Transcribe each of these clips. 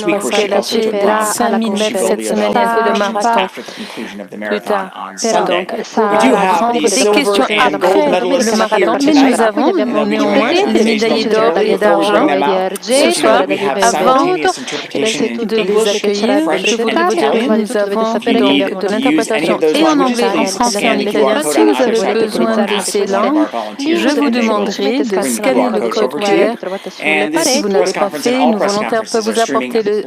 parce qu'elle a fait les 5000 mètres cette semaine et le marathon plus tard. Donc, pour prendre des questions après le marathon, mais nous avons néanmoins les médaillés d'or et d'argent ce soir. Avant de les accueillir, je voulais vous dire que nous avons donc de l'interprétation et en anglais, en français et en italien. Si vous avez besoin de ces langues, je vous demanderai de scanner le code QR. Si vous n'avez pas fait, nos volontaires peuvent vous apporter le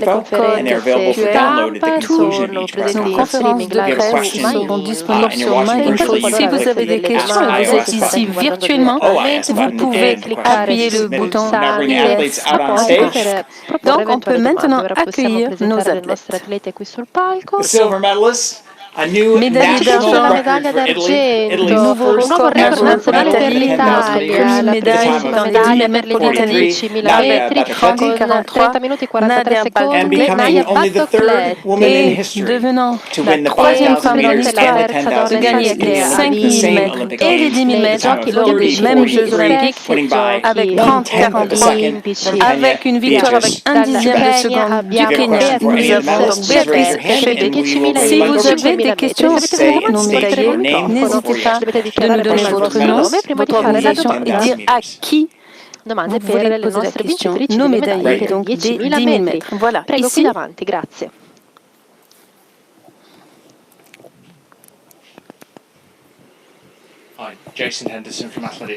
code QR. Toutes nos conférences de presse seront disponibles sur MyInfo. Si vous avez des questions et vous êtes ici virtuellement, vous pouvez appuyer le bouton Yes. Donc, on peut maintenant accueillir nos athlètes. Médaille d'argent, nouveau record national pour l'Italie, notre première médaille dans les 10 mètres pour l'Italie, avec 30-43, Nadia Baltoclet, et devenant la troisième femme dans l'histoire de gagner les 5000 mètres et les 10 000 mètres lors des mêmes Jeux olympiques, avec 30-43, avec une victoire avec un dixième de seconde du Kenya. Nous avons donc Béatrice Chebet. Si vous avez des questions, nos médaillés, n'hésitez pas de nous donner votre nom, votre organisation et dire à qui vous voulez poser la question. Nos médaillés, donc des 10 000 mètres. Voilà, ici.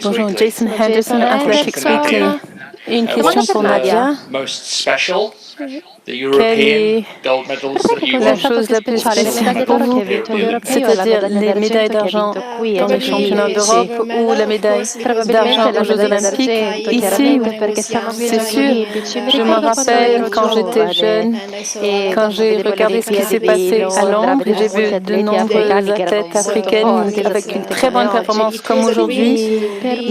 Bonjour, Jason Henderson, Athletics Weekly. Une question pour Nadia. Quelle est la chose la plus spéciale pour vous, c'est-à-dire les médailles d'argent dans les championnats d'Europe ou la médaille d'argent aux Jeux olympiques? Ici, c'est sûr, je me rappelle quand j'étais jeune, quand j'ai regardé ce qui s'est passé à Londres, j'ai vu de nombreuses athlètes africaines avec une très bonne performance comme aujourd'hui.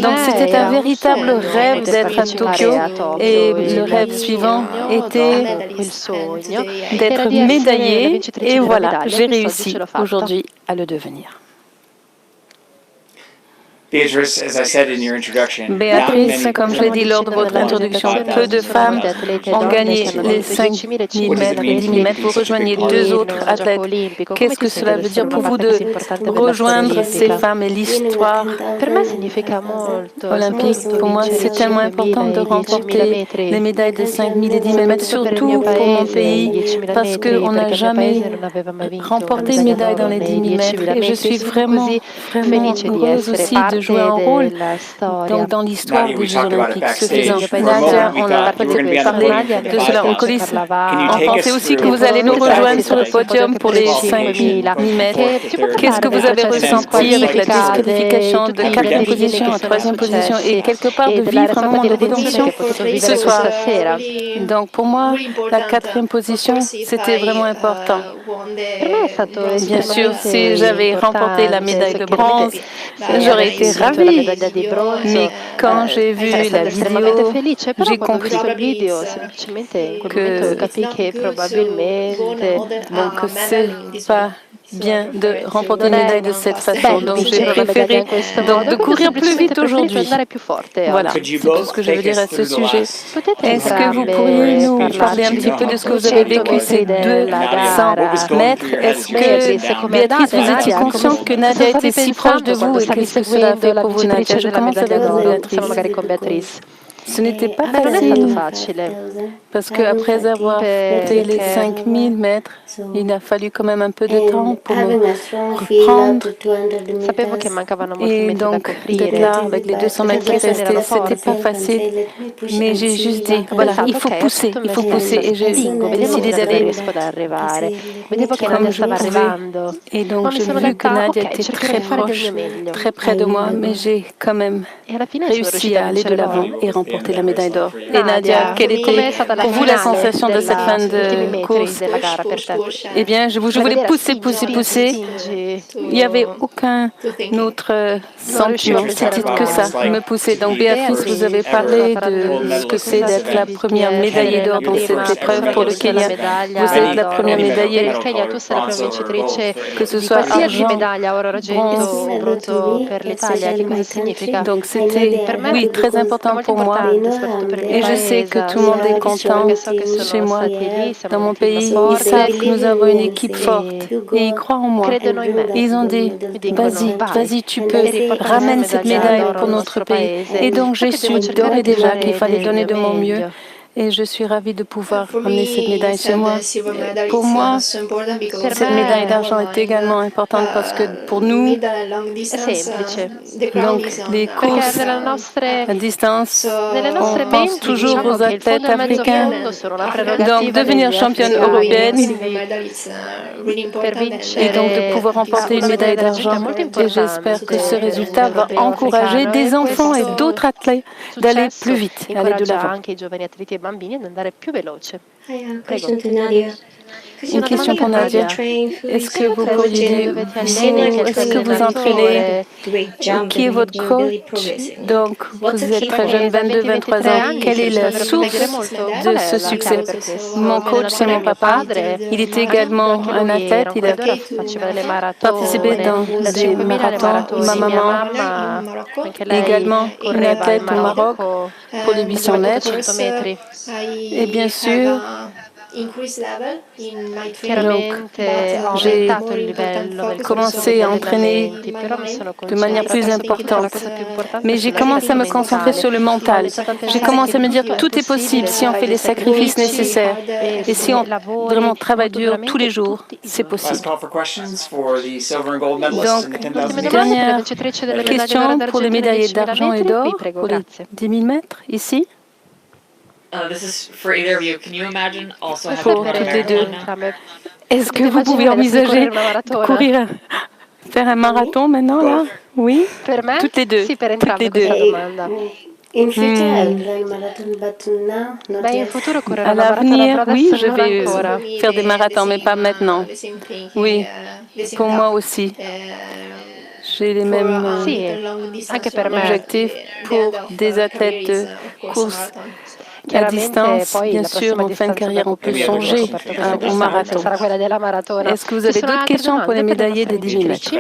Donc c'était un véritable rêve d'être à Tokyo et le rêve suivant était d'être médaillée et voilà, j'ai réussi aujourd'hui à le devenir. Béatrice, comme je l'ai dit lors de votre introduction, peu de femmes ont gagné les 5 000 mètres et 10 000 mètres. Vous rejoignez deux autres athlètes. Qu'est-ce que cela veut dire pour vous de rejoindre ces femmes et l'histoire olympique? Pour moi, c'est tellement important de remporter les médailles de 5 000 et 10 000 mètres, surtout pour mon pays, parce qu'on n'a jamais remporté de médaille dans les 10 000 mètres. Et je suis vraiment heureuse aussi de jouer un rôle dans l'histoire des Jeux olympiques. Ce faisant, Nadia, on a peut-être parlé de cela en coulisses. On pensait aussi que vous allez nous rejoindre sur le podium pour les 5 000 mètres. Qu'est-ce que vous avez ressenti avec la disqualification de 4e position à 3e position et quelque part de vivre un moment de rédemption ce soir? Donc pour moi, la 4e position, c'était vraiment important. Bien sûr, si j'avais remporté la médaille de bronze, j'aurais été ravie. Mais quand j'ai vu la vidéo, j'ai compris que c'est pas bien de remporter une médaille de cette façon. Donc j'ai préféré de courir plus vite aujourd'hui. Voilà, c'est tout ce que je veux dire à ce sujet. Est-ce que vous pourriez nous parler un petit peu de ce que vous avez vécu ces 200 mètres? Est-ce que, Béatrice, vous étiez consciente que Nadia était si proche de vous et qu'est-ce que cela a fait pour vous, Nadia? Je commence avec vous, Béatrice. Ce n'était pas facile parce qu'après avoir monté les 5000 mètres, il a fallu quand même un peu de temps pour me reprendre. Et donc, d'être là avec les 200 mètres qui restaient, c'était pas facile. Mais j'ai juste dit, voilà, il faut pousser. Et j'ai décidé d'aller comme je pouvais. Et donc, j'ai vu que Nadia était très proche, très près de moi, mais j'ai quand même réussi à aller de l'avant et remporter la médaille d'or. Et Nadia, quelle était pour vous la sensation de cette fin de course? Eh bien, je voulais pousser. Il n'y avait aucun autre sentiment, c'était que ça, me pousser. Donc, Béatrice, vous avez parlé de ce que c'est d'être la première médaillée d'or dans cette épreuve pour le Kenya. Vous êtes la première médaillée, que ce soit argent, bronze. Donc, c'était, oui, très important pour moi. Et je sais que tout le monde est content chez moi, dans mon pays. Ils savent que nous avons une équipe forte et ils croient en moi. Ils ont dit, vas-y, tu peux, ramène cette médaille pour notre pays. Et donc j'ai su d'ores et déjà qu'il fallait donner de mon mieux. Et je suis ravie de pouvoir ramener cette médaille chez moi. Pour moi, cette médaille d'argent est également importante parce que pour nous, donc les courses à distance, on pense toujours aux athlètes africains. Donc devenir championne européenne et donc de pouvoir remporter une médaille d'argent. Et j'espère que ce résultat va encourager des enfants et d'autres athlètes d'aller plus vite, aller de l'avant. Une question pour Nadia. Est-ce que vous pourriez dire, est-ce que vous entraînez, qui est votre coach? Donc, vous êtes très jeune, 22, 23 ans. Quelle est la source de ce succès? Mon coach, c'est mon papa. Il est également un athlète. Il a participé dans des marathons. Ma maman, également une athlète au Maroc pour les 800 mètres. Et bien sûr, donc, j'ai commencé à entraîner de manière plus importante, mais j'ai commencé à me concentrer sur le mental. J'ai commencé à me dire tout est possible si on fait les sacrifices nécessaires et si on vraiment travaille dur tous les jours, c'est possible. Donc, dernière question pour les médaillés d'argent et d'or pour les 10 000 mètres ici. Pour toutes les deux. Est-ce que vous pouvez envisager de courir, faire un marathon maintenant là? Oui, toutes les deux. Toutes les deux. À l'avenir, oui, je vais faire des marathons, mais pas maintenant. Oui, pour moi aussi. J'ai les mêmes objectifs pour des athlètes de course à distance. Bien sûr, en fin de carrière, on peut songer au marathon. Est-ce que vous avez d'autres questions pour les médaillés des 10 000 mètres?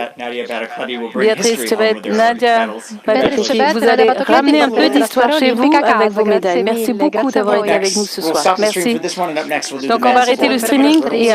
Béatrice, ça va être Nadia Batriki. Vous allez ramener un peu d'histoire chez vous avec vos médailles. Merci beaucoup d'avoir été avec nous ce soir. Merci. Donc, on va arrêter le streaming et